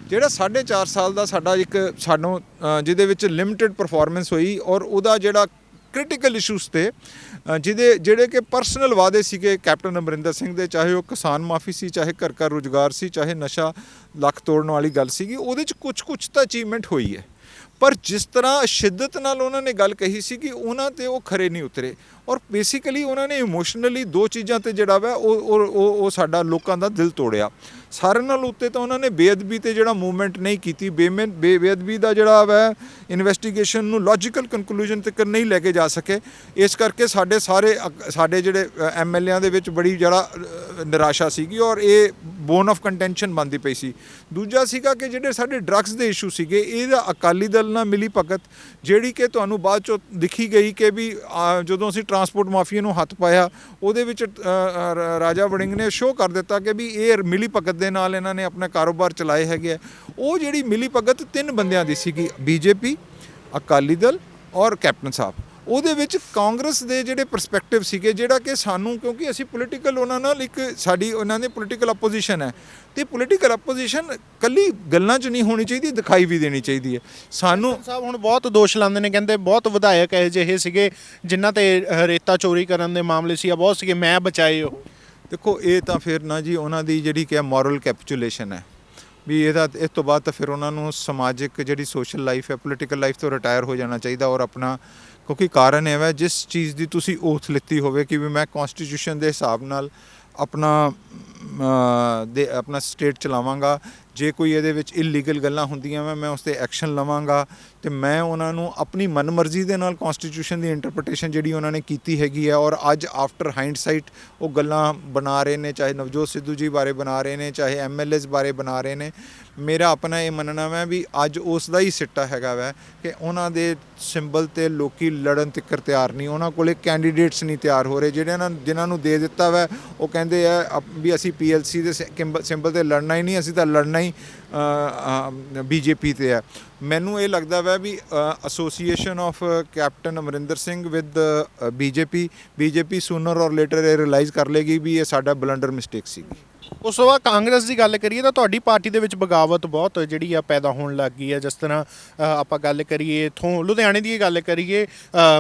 ਜਿਹੜਾ 4.5 ਸਾਲ ਦਾ ਸਾਡਾ ਸਾਨੂੰ ਜਿਹਦੇ ਵਿੱਚ ਲਿਮਿਟਿਡ ਪਰਫਾਰਮੈਂਸ ਹੋਈ, ਔਰ ਉਹਦਾ ਜਿਹੜਾ ਕ੍ਰਿਟੀਕਲ ਇਸ਼ੂਸ ਤੇ ਜਿਹੜੇ ਕਿ ਪਰਸਨਲ ਵਾਅਦੇ ਸੀਗੇ ਕੈਪਟਨ ਅਮਰਿੰਦਰ ਸਿੰਘ ਦੇ, ਚਾਹੇ ਉਹ ਕਿਸਾਨ ਮਾਫੀ ਸੀ, ਚਾਹੇ ਘਰ ਘਰ ਰੁਜ਼ਗਾਰ ਸੀ, ਚਾਹੇ ਨਸ਼ਾ ਲੱਖ ਤੋੜਨ ਵਾਲੀ ਗੱਲ ਸੀਗੀ, ਉਹਦੇ 'ਚ ਕੁਝ ਤਾਂ ਅਚੀਵਮੈਂਟ ਹੋਈ ਹੈ, ਪਰ ਜਿਸ ਤਰ੍ਹਾਂ ਸ਼ਿੱਦਤ ਨਾਲ ਉਹਨਾਂ ਨੇ ਗੱਲ ਕਹੀ ਸੀ ਕਿ ਉਹਨਾਂ ਤੇ ਉਹ ਖਰੇ ਨਹੀਂ ਉਤਰੇ, ਔਰ ਬੇਸਿਕਲੀ ਉਹਨਾਂ ਨੇ ਇਮੋਸ਼ਨਲੀ ਦੋ ਚੀਜ਼ਾਂ ਤੇ ਜਿਹੜਾ ਵਾ ਉਹ ਸਾਡਾ ਲੋਕਾਂ ਦਾ ਦਿਲ ਤੋੜਿਆ। ਸਾਰਿਆਂ ਨਾਲ ਉੱਤੇ ਤਾਂ ਉਹਨਾਂ ਨੇ ਬੇਅਦਬੀ ਤੇ ਜਿਹੜਾ ਮੂਵਮੈਂਟ ਨਹੀਂ ਕੀਤੀ, ਬੇਅਦਬੀ ਦਾ ਜਿਹੜਾ ਵਾ ਇਨਵੈਸਟੀਗੇਸ਼ਨ ਨੂੰ ਲੌਜੀਕਲ ਕੰਕਲੂਜਨ ਤੱਕ ਨਹੀਂ ਲੈ ਕੇ ਜਾ ਸਕੇ, ਇਸ ਕਰਕੇ ਸਾਡੇ ਜਿਹੜੇ ਐਮਐਲਏਆਂ ਦੇ ਵਿੱਚ ਬੜੀ ਜਿਹੜਾ ਨਿਰਾਸ਼ਾ ਸੀਗੀ, ਔਰ ਇਹ ਬੋਨ ਆਫ ਕੰਟੈਂਸ਼ਨ ਬਣਦੀ ਪਈ ਸੀ। ਦੂਜਾ ਸੀਗਾ ਕਿ ਜਿਹੜੇ ਸਾਡੇ ਡਰੱਗਸ ਦੇ ਇਸ਼ੂ ਸੀਗੇ, ਇਹਦਾ ਅਕਾਲੀ ਦਲ ਨਾਲ ਮਿਲੀ ਭਗਤ ਜਿਹੜੀ ਕਿ ਤੁਹਾਨੂੰ ਬਾਅਦ ਚੋਂ ਦਿਖੀ ਗਈ ਕਿ ਵੀ ਜਦੋਂ ਅਸੀਂ ਟਰਾਂਸਪੋਰਟ ਮਾਫੀਆ ਨੂੰ ਹੱਥ ਪਾਇਆ, ਉਹਦੇ ਵਿੱਚ ਰਾਜਾ ਵੜਿੰਗ ਨੇ ਸ਼ੋਅ ਕਰ ਦਿੱਤਾ ਕਿ ਵੀ ਇਹ ਮਿਲੀ ਭਗਤ ਦੇ ਨਾਲ ਇਹਨਾਂ ਨੇ ਆਪਣਾ ਕਾਰੋਬਾਰ ਚਲਾਏ ਹੈਗੇ ਆ। ਉਹ ਜਿਹੜੀ ਮਿਲੀ ਭਗਤ 3 ਬੰਦਿਆਂ ਦੀ ਸੀਗੀ, ਬੀਜੇਪੀ, ਅਕਾਲੀ ਦਲ ਔਰ ਕੈਪਟਨ ਸਾਹਿਬ। ਉਹਦੇ ਵਿੱਚ ਕਾਂਗਰਸ ਦੇ ਜਿਹੜੇ ਪਰਸਪੈਕਟਿਵ ਸੀਗੇ, ਜਿਹੜਾ ਕਿ ਸਾਨੂੰ, ਕਿਉਂਕਿ ਅਸੀਂ ਪੋਲੀਟੀਕਲ ਉਹਨਾਂ ਨਾਲ ਉਹਨਾਂ ਦੇ ਪੋਲੀਟੀਕਲ ਆਪੋਜੀਸ਼ਨ ਹੈ, ਤੇ ਪੋਲੀਟੀਕਲ ਆਪੋਜੀਸ਼ਨ ਕੱਲੀ ਗੱਲਾਂ 'ਚ ਨਹੀਂ ਹੋਣੀ ਚਾਹੀਦੀ, ਦਿਖਾਈ ਵੀ ਦੇਣੀ ਚਾਹੀਦੀ ਹੈ ਸਾਨੂੰ। ਸਾਹਿਬ ਹੁਣ ਬਹੁਤ ਦੋਸ਼ ਲਾਉਂਦੇ ਨੇ, ਕਹਿੰਦੇ ਬਹੁਤ ਵਿਧਾਇਕ ਇਹੋ ਜਿਹੇ ਸੀਗੇ ਜਿਨ੍ਹਾਂ ਤੇ ਰੇਤਾ ਚੋਰੀ ਕਰਨ ਦੇ ਮਾਮਲੇ ਸੀ, ਬਹੁਤ ਸੀਗੇ, ਮੈਂ ਬਚਾਏ ਉਹ। ਦੇਖੋ ਇਹ ਤਾਂ ਫਿਰ ਨਾ ਜੀ ਉਹਨਾਂ ਦੀ ਜਿਹੜੀ ਕਿ ਮੋਰਲ ਕੈਪਚੂਲੇਸ਼ਨ ਹੈ ਵੀ ਇਸ ਤੋਂ ਬਾਅਦ ਤਾਂ ਫਿਰ ਉਹਨਾਂ ਨੂੰ ਸਮਾਜਿਕ ਜਿਹੜੀ ਸੋਸ਼ਲ ਲਾਈਫ ਹੈ, ਪੋਲੀਟੀਕਲ ਲਾਈਫ ਤੋਂ ਰਿਟਾਇਰ ਹੋ ਜਾਣਾ ਚਾਹੀਦਾ, ਔਰ ਆਪਣਾ, ਕਿਉਂਕਿ ਕਾਰਨ ਇਹ ਹੈ ਜਿਸ ਚੀਜ਼ ਦੀ ਤੁਸੀਂ ਓਥ ਲਿੱਤੀ ਹੋਵੇ ਕਿ ਵੀ ਮੈਂ ਕੌਨਸਟੀਟਿਊਸ਼ਨ ਦੇ ਹਿਸਾਬ ਨਾਲ ਆਪਣਾ ਸਟੇਟ ਚਲਾਵਾਂਗਾ, ਜੇ ਕੋਈ ਇਹਦੇ ਵਿੱਚ ਇਲੀਗਲ ਗੱਲਾਂ ਹੁੰਦੀਆਂ ਮੈਂ ਉਸ 'ਤੇ ਐਕਸ਼ਨ ਲਵਾਂਗਾ, ਅਤੇ ਮੈਂ ਉਹਨਾਂ ਨੂੰ ਆਪਣੀ ਮਨਮਰਜ਼ੀ ਦੇ ਨਾਲ ਕੌਨਸਟੀਟਿਊਸ਼ਨ ਦੀ ਇੰਟਰਪ੍ਰੀਟੇਸ਼ਨ ਜਿਹੜੀ ਉਹਨਾਂ ਨੇ ਕੀਤੀ ਹੈਗੀ ਹੈ, ਔਰ ਅੱਜ ਆਫਟਰ ਹਾਈਂਡਸਾਈਟ ਉਹ ਗੱਲਾਂ ਬਣਾ ਰਹੇ ਨੇ, ਚਾਹੇ ਨਵਜੋਤ ਸਿੱਧੂ ਜੀ ਬਾਰੇ ਬਣਾ ਰਹੇ ਨੇ, ਚਾਹੇ ਐਮਐਲਏਜ਼ ਬਾਰੇ ਬਣਾ ਰਹੇ ਨੇ। ਮੇਰਾ ਆਪਣਾ ਇਹ ਮੰਨਣਾ ਹੈ ਵੀ ਅੱਜ ਉਸ ਦਾ ਹੀ ਸਿੱਟਾ ਹੈਗਾ ਵੈ ਕਿ ਉਹਨਾਂ ਦੇ ਸਿੰਬਲ 'ਤੇ ਲੋਕੀ ਲੜਨ ਤੱਕ ਤਿਆਰ ਨਹੀਂ, ਉਹਨਾਂ ਕੋਲੇ ਕੈਂਡੀਡੇਟਸ ਨਹੀਂ ਤਿਆਰ ਹੋ ਰਹੇ, ਜਿਨ੍ਹਾਂ ਨੂੰ ਦੇ ਦਿੱਤਾ ਵੈ ਉਹ ਕਹਿੰਦੇ ਆ ਵੀ ਅਸੀਂ PLC ਦੇ ਸਿੰਬਲ 'ਤੇ ਲੜਨਾ ਹੀ ਨਹੀਂ, ਅਸੀਂ ਤਾਂ ਲੜਨਾ ਹੀ BJP 'ਤੇ ਹੈ। ਮੈਨੂੰ ਇਹ ਲੱਗਦਾ ਵੈ ਵੀ association of captain Amarinder Singh with BJP sooner or later ਇਹ ਰਿਅਲਾਈਜ਼ ਕਰ ਲੇਗੀ ਵੀ ਇਹ ਸਾਡਾ ਬਲੰਡਰ ਮਿਸਟੇਕ ਸੀਗੀ। ਉਸ ਤੋਂ ਬਾਅਦ ਕਾਂਗਰਸ ਦੀ ਗੱਲ ਕਰੀਏ ਤਾਂ ਤੁਹਾਡੀ ਪਾਰਟੀ ਦੇ ਵਿੱਚ ਬਗਾਵਤ ਬਹੁਤ ਜਿਹੜੀ ਆ ਪੈਦਾ ਹੋਣ ਲੱਗ ਗਈ ਹੈ। ਜਿਸ ਤਰ੍ਹਾਂ ਆਪਾਂ ਗੱਲ ਕਰੀਏ ਇੱਥੋਂ ਲੁਧਿਆਣੇ ਦੀ ਗੱਲ ਕਰੀਏ,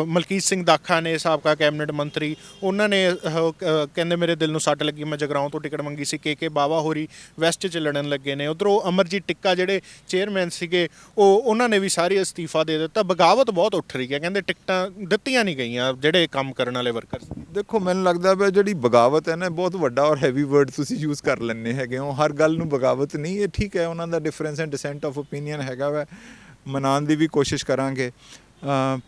ਮਲਕੀਤ ਸਿੰਘ ਦਾਖਾ ਨੇ, ਸਾਬਕਾ ਕੈਬਨਿਟ ਮੰਤਰੀ, ਉਹਨਾਂ ਨੇ ਕਹਿੰਦੇ ਮੇਰੇ ਦਿਲ ਨੂੰ ਸੱਟ ਲੱਗੀ, ਮੈਂ ਜਗਰਾਉਂ ਤੋਂ ਟਿਕਟ ਮੰਗੀ ਸੀ, ਕੇ ਬਾਵਾ ਹੋਰੀ ਵੈਸਟ 'ਚ ਲੜਨ ਲੱਗੇ ਨੇ, ਉੱਧਰੋਂ ਅਮਰਜੀਤ ਟਿੱਕਾ ਜਿਹੜੇ ਚੇਅਰਮੈਨ ਸੀਗੇ ਉਹਨਾਂ ਨੇ ਵੀ ਸਾਰੇ ਅਸਤੀਫਾ ਦੇ ਦਿੱਤਾ। ਬਗਾਵਤ ਬਹੁਤ ਉੱਠ ਰਹੀ ਹੈ, ਕਹਿੰਦੇ ਟਿਕਟਾਂ ਦਿੱਤੀਆਂ ਨਹੀਂ ਗਈਆਂ ਜਿਹੜੇ ਕੰਮ ਕਰਨ ਵਾਲੇ ਵਰਕਰ। ਦੇਖੋ ਮੈਨੂੰ ਲੱਗਦਾ ਵੀ ਜਿਹੜੀ ਬਗਾਵਤ ਹੈ ਨਾ, ਬਹੁਤ ਵੱਡਾ ਔਰ ਹੈਵੀ ਵਰਡ ਤੁਸੀਂ ਯੂਜ਼ ਕਰ ਲੈਂਦੇ ਹੈਗੇ ਹੋ, ਹਰ ਗੱਲ ਨੂੰ ਬਗਾਵਤ ਨਹੀਂ, ਇਹ ਠੀਕ ਹੈ ਉਹਨਾਂ ਦਾ difference and dissent of opinion ਹੈਗਾ ਵੈ, ਮਨਾਉਣ ਦੀ ਵੀ ਕੋਸ਼ਿਸ਼ ਕਰਾਂਗੇ,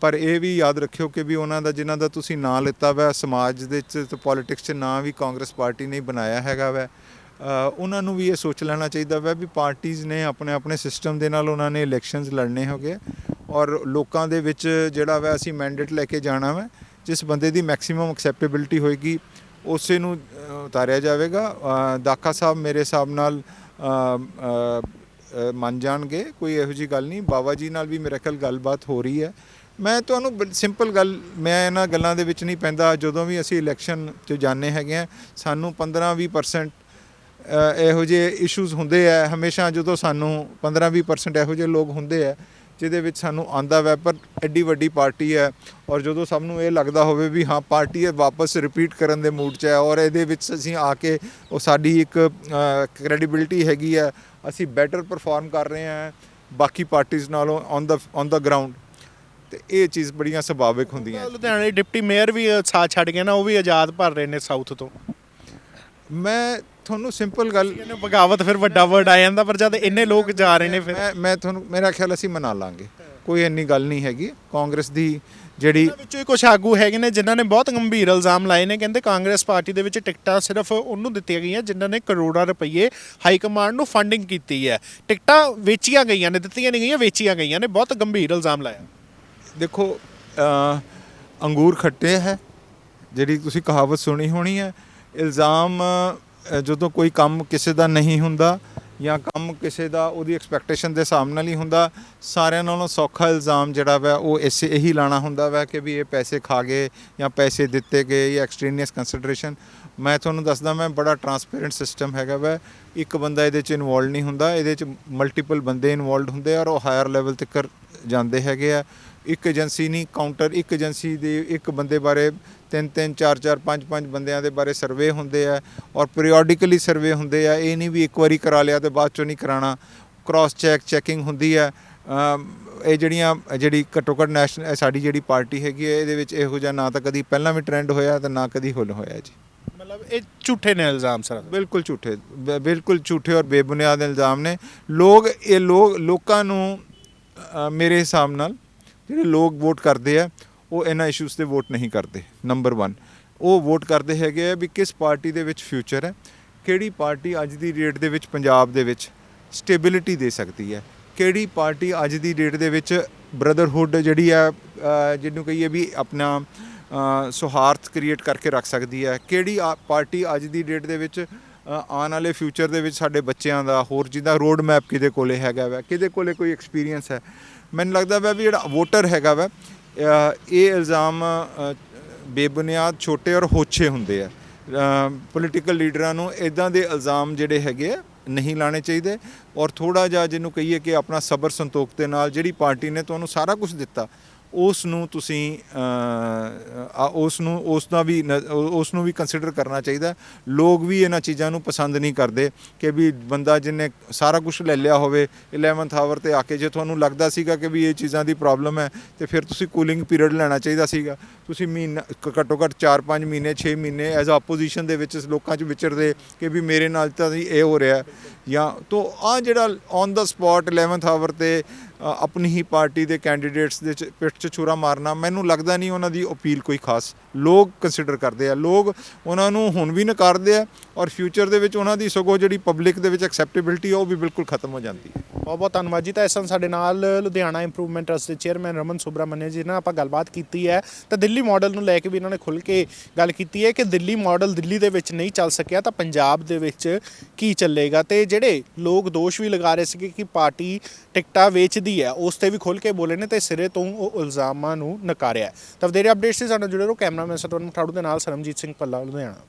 ਪਰ ਇਹ ਵੀ ਯਾਦ ਰੱਖਿਓ ਕਿ ਵੀ ਉਹਨਾਂ ਦਾ ਜਿਨ੍ਹਾਂ ਦਾ ਤੁਸੀਂ ਨਾਂ ਲਿੱਤਾ ਵੈ ਸਮਾਜ ਦੇ 'ਚ ਤੇ ਪੋਲੀਟਿਕਸ 'ਚ ਨਾਂ ਵੀ ਕਾਂਗਰਸ ਪਾਰਟੀ ਨੇ ਬਣਾਇਆ ਹੈਗਾ ਵੈ, ਉਹਨਾਂ ਨੂੰ ਵੀ ਇਹ ਸੋਚ ਲੈਣਾ ਚਾਹੀਦਾ ਵੈ ਵੀ ਪਾਰਟੀਜ਼ ਨੇ ਆਪਣੇ ਸਿਸਟਮ ਦੇ ਨਾਲ ਉਹਨਾਂ ਨੇ ਇਲੈਕਸ਼ਨਸ ਲੜਨੇ ਹੋਗੇ, ਔਰ ਲੋਕਾਂ ਦੇ ਵਿੱਚ ਜਿਹੜਾ ਵੈ ਅਸੀਂ ਮੈਂਡੇਟ ਲੈ ਕੇ ਜਾਣਾ ਵੈ, ਜਿਸ ਬੰਦੇ ਦੀ ਮੈਕਸਿਮਮ ਐਕਸੈਪਟੇਬਿਲਿਟੀ ਹੋਏਗੀ ਉਸੇ ਨੂੰ ਉਤਾਰਿਆ ਜਾਵੇਗਾ। ਦਾਖਾ ਸਾਹਿਬ ਮੇਰੇ ਹਿਸਾਬ ਨਾਲ ਮੰਨ ਜਾਣਗੇ, ਕੋਈ ਇਹੋ ਜਿਹੀ ਗੱਲ ਨਹੀਂ। ਬਾਬਾ ਜੀ ਨਾਲ ਵੀ ਮੇਰੇ ਖਿਆਲ ਗੱਲਬਾਤ ਹੋ ਰਹੀ ਹੈ। ਮੈਂ ਤੁਹਾਨੂੰ ਸਿੰਪਲ ਗੱਲ, ਮੈਂ ਇਹਨਾਂ ਗੱਲਾਂ ਦੇ ਵਿੱਚ ਨਹੀਂ ਪੈਂਦਾ। ਜਦੋਂ ਵੀ ਅਸੀਂ ਇਲੈਕਸ਼ਨ 'ਚ ਜਾਂਦੇ ਹੈਗੇ ਹਾਂ, ਸਾਨੂੰ 15-20% ਇਹੋ ਜਿਹੇ ਇਸ਼ੂਜ਼ ਹੁੰਦੇ ਆ ਹਮੇਸ਼ਾ, ਜਦੋਂ ਸਾਨੂੰ 15-20% ਇਹੋ ਜਿਹੇ ਲੋਕ ਹੁੰਦੇ ਆ ਜਿਹਦੇ ਵਿੱਚ ਸਾਨੂੰ ਆਉਂਦਾ ਵੈ, ਪਰ ਐਡੀ ਵੱਡੀ ਪਾਰਟੀ ਹੈ, ਔਰ ਜਦੋਂ ਸਭ ਨੂੰ ਇਹ ਲੱਗਦਾ ਹੋਵੇ ਵੀ ਹਾਂ ਪਾਰਟੀ ਇਹ ਵਾਪਸ ਰਿਪੀਟ ਕਰਨ ਦੇ ਮੂਡ 'ਚ ਹੈ, ਔਰ ਇਹਦੇ ਵਿੱਚ ਅਸੀਂ ਆ ਕੇ ਉਹ ਸਾਡੀ ਇੱਕ ਕ੍ਰੈਡੀਬਿਲਿਟੀ ਹੈਗੀ ਹੈ, ਅਸੀਂ ਬੈਟਰ ਪਰਫਾਰਮ ਕਰ ਰਹੇ ਹਾਂ ਬਾਕੀ ਪਾਰਟੀਜ਼ ਨਾਲੋਂ ਔਨ ਦਾ ਗਰਾਊਂਡ, ਤੇ ਇਹ ਚੀਜ਼ ਬੜੀਆਂ ਸੁਭਾਵਿਕ ਹੁੰਦੀਆਂ। ਲੁਧਿਆਣੇ ਡਿਪਟੀ ਮੇਅਰ ਵੀ ਸਾਥ ਛੱਡ ਗਏ ਨਾ, ਉਹ ਵੀ ਆਜ਼ਾਦ ਭਰ ਰਹੇ ਨੇ ਸਾਊਥ ਤੋਂ। ਮੈਂ ਤੁਹਾਨੂੰ ਸਿੰਪਲ ਗੱਲ, ਬਗਾਵਤ ਫਿਰ ਵੱਡਾ ਵਰਡ ਆ ਜਾਂਦਾ, ਪਰ ਜਦ ਇੰਨੇ ਲੋਕ ਜਾ ਰਹੇ ਨੇ ਫਿਰ ਮੈਂ ਤੁਹਾਨੂੰ, ਮੇਰਾ ਖਿਆਲ ਅਸੀਂ ਮਨਾ ਲਾਂਗੇ। ਕੋਈ ਇੰਨੀ ਗੱਲ ਨਹੀਂ ਹੈਗੀ। ਕਾਂਗਰਸ ਦੀ ਜਿਹੜੀ ਇਹਨਾਂ ਵਿੱਚੋਂ ਹੀ ਕੁਝ ਆਗੂ ਹੈਗੇ ਨੇ ਜਿਨ੍ਹਾਂ ਨੇ ਬਹੁਤ ਗੰਭੀਰ ਇਲਜ਼ਾਮ ਲਾਏ ਨੇ, ਕਹਿੰਦੇ ਕਾਂਗਰਸ ਪਾਰਟੀ ਦੇ ਵਿੱਚ ਟਿਕਟਾਂ ਸਿਰਫ ਉਹਨੂੰ ਦਿੱਤੀਆਂ ਗਈਆਂ ਜਿਨ੍ਹਾਂ ਨੇ ਕਰੋੜਾਂ ਰੁਪਏ ਹਾਈ ਕਮਾਂਡ ਨੂੰ ਫੰਡਿੰਗ ਕੀਤੀ ਹੈ, ਟਿਕਟਾਂ ਵੇਚੀਆਂ ਗਈਆਂ ਨੇ, ਦਿੱਤੀਆਂ ਨਹੀਂ ਗਈਆਂ, ਵੇਚੀਆਂ ਗਈਆਂ ਨੇ। ਬਹੁਤ ਗੰਭੀਰ ਇਲਜ਼ਾਮ ਲਾਇਆ। ਦੇਖੋ ਅੰਗੂਰ ਖੱਟੇ ਹੈ, ਜਿਹੜੀ ਤੁਸੀਂ ਕਹਾਵਤ ਸੁਣੀ ਹੋਣੀ ਹੈ। ਇਲਜ਼ਾਮ ਜਦੋਂ ਕੋਈ ਕੰਮ ਕਿਸੇ ਦਾ ਨਹੀਂ ਹੁੰਦਾ ਜਾਂ ਕੰਮ ਕਿਸੇ ਦਾ ਉਹਦੀ ਐਕਸਪੈਕਟੇਸ਼ਨ ਦੇ ਹਿਸਾਬ ਨਾਲ ਹੀ ਹੁੰਦਾ, ਸਾਰਿਆਂ ਨਾਲੋਂ ਸੌਖਾ ਇਲਜ਼ਾਮ ਜਿਹੜਾ ਵਾ ਉਹ ਇਹੀ ਲਾਣਾ ਹੁੰਦਾ ਵਾ ਕਿ ਵੀ ਇਹ ਪੈਸੇ ਖਾ ਗਏ ਜਾਂ ਪੈਸੇ ਦਿੱਤੇ ਗਏ ਜਾਂ ਐਕਸਟ੍ਰੀਨੀਅਸ ਕੰਸੀਡਰੇਸ਼ਨ। ਮੈਂ ਤੁਹਾਨੂੰ ਦੱਸਦਾ, ਮੈਂ ਬੜਾ ਟਰਾਂਸਪੇਰੈਂਟ ਸਿਸਟਮ ਹੈਗਾ ਵਾ। ਇੱਕ ਬੰਦਾ ਇਹਦੇ 'ਚ ਇਨਵੋਲਵ ਨਹੀਂ ਹੁੰਦਾ, ਇਹਦੇ 'ਚ ਮਲਟੀਪਲ ਬੰਦੇ ਇਨਵੋਲਵ ਹੁੰਦੇ ਆ ਔਰ ਉਹ ਹਾਇਰ ਲੈਵਲ ਤੱਕ ਜਾਂਦੇ ਹੈਗੇ ਆ। ਇੱਕ ਏਜੰਸੀ ਨਹੀਂ, ਕਾਊਂਟਰ ਇੱਕ ਏਜੰਸੀ ਦੇ ਇੱਕ ਬੰਦੇ ਬਾਰੇ 3-3 4-4 5-5 ਬੰਦਿਆਂ ਦੇ ਬਾਰੇ ਸਰਵੇ ਹੁੰਦੇ ਆ ਔਰ ਪੀਰੀਓਡਿਕਲੀ ਸਰਵੇ ਹੁੰਦੇ ਆ। ਇਹ ਨਹੀਂ ਵੀ ਇੱਕ ਵਾਰੀ ਕਰਾ ਲਿਆ ਤੇ ਬਾਅਦ ਚੋਂ ਨਹੀਂ ਕਰਾਉਣਾ, ਕ੍ਰਾਸ ਚੈਕਿੰਗ ਹੁੰਦੀ ਆ। ਇਹ ਜਿਹੜੀ ਘੱਟੋ ਘੱਟ ਨੈਸ਼ਨਲ ਸਾਡੀ ਜਿਹੜੀ ਪਾਰਟੀ ਹੈਗੀ ਹੈ, ਇਹਦੇ ਵਿੱਚ ਇਹੋ ਜਿਹਾ ਨਾ ਤਾਂ ਕਦੀ ਪਹਿਲਾਂ ਵੀ ਟ੍ਰੈਂਡ ਹੋਇਆ ਤੇ ਨਾ ਕਦੀ ਹੁਣ ਹੋਇਆ ਜੀ। ਮਤਲਬ ਇਹ ਝੂਠੇ ਨੇ ਇਲਜ਼ਾਮ ਸਰ? ਬਿਲਕੁਲ ਝੂਠੇ, ਬਿਲਕੁਲ ਝੂਠੇ ਔਰ ਬੇਬੁਨਿਆਦ ਇਲਜ਼ਾਮ ਨੇ। ਲੋਕਾਂ ਨੂੰ ਮੇਰੇ ਹਿਸਾਬ ਨਾਲ ਜਿਹੜੇ ਲੋਕ ਵੋਟ ਕਰਦੇ ਆ ਉਹ ਇਹਨਾਂ ਇਸ਼ੂਜ਼ 'ਤੇ ਵੋਟ ਨਹੀਂ ਕਰਦੇ। ਨੰਬਰ 1 ਉਹ ਵੋਟ ਕਰਦੇ ਹੈਗੇ ਆ ਵੀ ਕਿਸ ਪਾਰਟੀ ਦੇ ਵਿੱਚ ਫਿਊਚਰ ਹੈ, ਕਿਹੜੀ ਪਾਰਟੀ ਅੱਜ ਦੀ ਡੇਟ ਦੇ ਵਿੱਚ ਪੰਜਾਬ ਦੇ ਵਿੱਚ ਸਟੇਬਿਲਿਟੀ ਦੇ ਸਕਦੀ ਹੈ, ਕਿਹੜੀ ਪਾਰਟੀ ਅੱਜ ਦੀ ਡੇਟ ਦੇ ਵਿੱਚ ਬ੍ਰਦਰਹੁੱਡ ਜਿਹੜੀ ਆ ਜਿਹਨੂੰ ਕਹੀਏ ਵੀ ਆਪਣਾ ਸੌਹਾਰਦ ਕ੍ਰੀਏਟ ਕਰਕੇ ਰੱਖ ਸਕਦੀ ਹੈ, ਕਿਹੜੀ ਪਾਰਟੀ ਅੱਜ ਦੀ ਡੇਟ ਦੇ ਵਿੱਚ ਆਉਣ ਵਾਲੇ ਫਿਊਚਰ ਦੇ ਵਿੱਚ ਸਾਡੇ ਬੱਚਿਆਂ ਦਾ ਹੋਰ ਜਿਹਦਾ ਰੋਡ ਮੈਪ ਕਿਹਦੇ ਕੋਲੇ ਹੈਗਾ ਵਾ, ਕਿਹਦੇ ਕੋਲੇ ਕੋਈ ਐਕਸਪੀਰੀਅੰਸ ਹੈ। ਮੈਨੂੰ ਲੱਗਦਾ ਵਾ ਵੀ ਜਿਹੜਾ ਵੋਟਰ ਹੈਗਾ ਵਾ ਇਹ ਇਲਜ਼ਾਮ ਬੇਬੁਨਿਆਦ, ਛੋਟੇ ਔਰ ਹੋਛੇ ਹੁੰਦੇ ਆ। ਪੋਲੀਟੀਕਲ ਲੀਡਰਾਂ ਨੂੰ ਇਦਾਂ ਦੇ ਇਲਜ਼ਾਮ ਜਿਹੜੇ ਹੈਗੇ ਆ ਨਹੀਂ ਲਾਣੇ ਚਾਹੀਦੇ ਔਰ ਥੋੜ੍ਹਾ ਜਿਹਾ ਜਿਹਨੂੰ ਕਹੀਏ ਕਿ ਆਪਣਾ ਸਬਰ ਸੰਤੋਖ ਦੇ ਨਾਲ ਜਿਹੜੀ ਪਾਰਟੀ ਨੇ ਤੁਹਾਨੂੰ ਸਾਰਾ ਕੁਝ ਦਿੱਤਾ ਉਸ ਨੂੰ ਤੁਸੀਂ ਉਸ ਨੂੰ ਵੀ ਕੰਸੀਡਰ ਕਰਨਾ ਚਾਹੀਦਾ। ਲੋਕ ਵੀ ਇਹਨਾਂ ਚੀਜ਼ਾਂ ਨੂੰ ਪਸੰਦ ਨਹੀਂ ਕਰਦੇ ਕਿ ਵੀ ਬੰਦਾ ਜਿਹਨੇ ਸਾਰਾ ਕੁਝ ਲੈ ਲਿਆ ਹੋਵੇ 11th ਆਵਰ 'ਤੇ ਆ ਕੇ, ਜੇ ਤੁਹਾਨੂੰ ਲੱਗਦਾ ਸੀਗਾ ਕਿ ਵੀ ਇਹ ਚੀਜ਼ਾਂ ਦੀ ਪ੍ਰੋਬਲਮ ਹੈ ਤੇ ਫਿਰ ਤੁਸੀਂ ਕੂਲਿੰਗ ਪੀਰੀਅਡ ਲੈਣਾ ਚਾਹੀਦਾ ਸੀਗਾ। ਤੁਸੀਂ ਮਹੀਨਾ ਘੱਟੋ ਘੱਟ 4-5 ਮਹੀਨੇ 6 ਮਹੀਨੇ ਐਜ਼ ਆ ਆਪੋਜੀਸ਼ਨ ਦੇ ਵਿੱਚ ਲੋਕਾਂ 'ਚ ਵਿਚਰਦੇ ਕਿ ਵੀ ਮੇਰੇ ਨਾਲ ਤਾਂ ਇਹ ਹੋ ਰਿਹਾ ਜਾਂ ਤੋ ਆ ਜਿਹੜਾ on the spot 11th hour 'ਤੇ ਆਪਣੀ ਹੀ ਪਾਰਟੀ ਦੇ ਕੈਂਡੀਡੇਟਸ ਦੇ ਪਿੱਠ 'ਚ ਛੁਰਾ ਮਾਰਨਾ, ਮੈਨੂੰ ਲੱਗਦਾ ਨਹੀਂ ਉਹਨਾਂ ਦੀ ਅਪੀਲ ਕੋਈ ਖਾਸ ਲੋਕ ਕੰਸੀਡਰ ਕਰਦੇ ਆ। ਲੋਕ ਉਹਨਾਂ ਨੂੰ ਹੁਣ ਵੀ ਨਕਾਰਦੇ ਆ ਔਰ ਫਿਊਚਰ ਦੇ ਵਿੱਚ ਉਹਨਾਂ ਦੀ ਸਗੋਂ ਜਿਹੜੀ ਪਬਲਿਕ ਦੇ ਵਿੱਚ ਐਕਸੈਪਟੇਬਿਲਿਟੀ ਉਹ ਵੀ ਬਿਲਕੁਲ ਖਤਮ ਹੋ ਜਾਂਦੀ ਹੈ। ਬਹੁਤ ਬਹੁਤ ਧੰਨਵਾਦ ਜੀ। ਤਾਂ ਇਸ ਸਮੇਂ ਸਾਡੇ ਨਾਲ ਲੁਧਿਆਣਾ ਇੰਪਰੂਵਮੈਂਟ ਟਰਸਟ ਦੇ ਚੇਅਰਮੈਨ ਰਮਨ ਸੁਬਰਾਮਨਿਆ ਜੀ ਨਾਲ ਆਪਾਂ ਗੱਲਬਾਤ ਕੀਤੀ ਹੈ ਤਾਂ ਦਿੱਲੀ ਮਾਡਲ ਨੂੰ ਲੈ ਕੇ ਵੀ ਇਹਨਾਂ ਨੇ ਖੁੱਲ੍ਹ ਕੇ ਗੱਲ ਕੀਤੀ ਹੈ ਕਿ ਦਿੱਲੀ ਮਾਡਲ ਦਿੱਲੀ ਦੇ ਵਿੱਚ ਨਹੀਂ ਚੱਲ ਸਕਿਆ ਤਾਂ ਪੰਜਾਬ ਦੇ ਵਿੱਚ ਕੀ ਚੱਲੇਗਾ। ਤੇ ਜਿਹੜੇ ਲੋਕ ਦੋਸ਼ ਵੀ ਲਗਾ ਰਹੇ ਸੀਗੇ ਕਿ ਪਾਰਟੀ ਟਿਕਟਾਂ ਵੇਚਦੀ ਹੈ ਉਸ 'ਤੇ ਵੀ ਖੁੱਲ੍ਹ ਕੇ ਬੋਲੇ ਨੇ ਤੇ ਸਿਰੇ ਤੋਂ ਉਹ ਇਲਜ਼ਾਮਾਂ ਨੂੰ ਨਕਾਰਿਆ। ਤਾਂ ਵਧੇਰੇ ਅਪਡੇਟਸ ਸੀ ਸਾਡੇ ਨਾਲ ਜੁੜੇ ਰਹੋ। ਕੈਮਰਾਮੈਨ ਸਤਵੰਤ ਠਾੜੂ ਦੇ ਨਾਲ ਸਰਮਜੀਤ ਸਿੰਘ ਪੱਲਾ, ਲੁਧਿਆਣਾ।